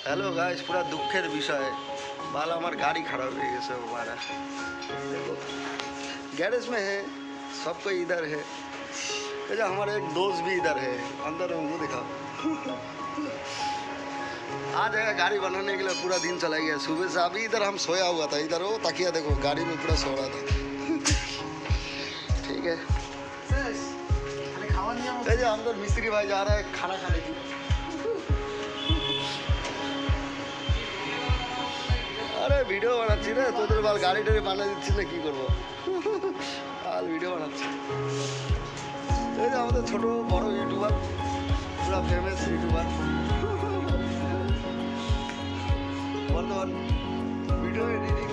Hello guys, पूरा दुखेर विषय बाल हमार गाड़ी खराब हो गई सब हमारा। देखो गैरेज में है, सब कोई इधर है। ये जो हमारा एक दोस्त भी इधर है, अंदर मुँह दिखाओ। आ जाएगा गाड़ी बनाने के लिए, पूरा दिन चला गया सुबह से। अभी इधर हम सोया हुआ था, इधर वो तकिया देखो गाड़ी में पूरा सो रहा था। ठीक है, ये जो अंदर मिस्त्री भाई जा रहा है खाना खाने के लिए। আরে ভিডিও বানাচ্ছি রে, তোদের বাল গাড়ি টাড়ি বানিয়ে দিচ্ছি না, কি করবো? আর ভিডিও বানাচ্ছি। এই যে আমাদের ছোট বড় ইউটিউবার, পুরো ফেমাস ইউটিউবার, বর্তমান ভিডিও এডিটিং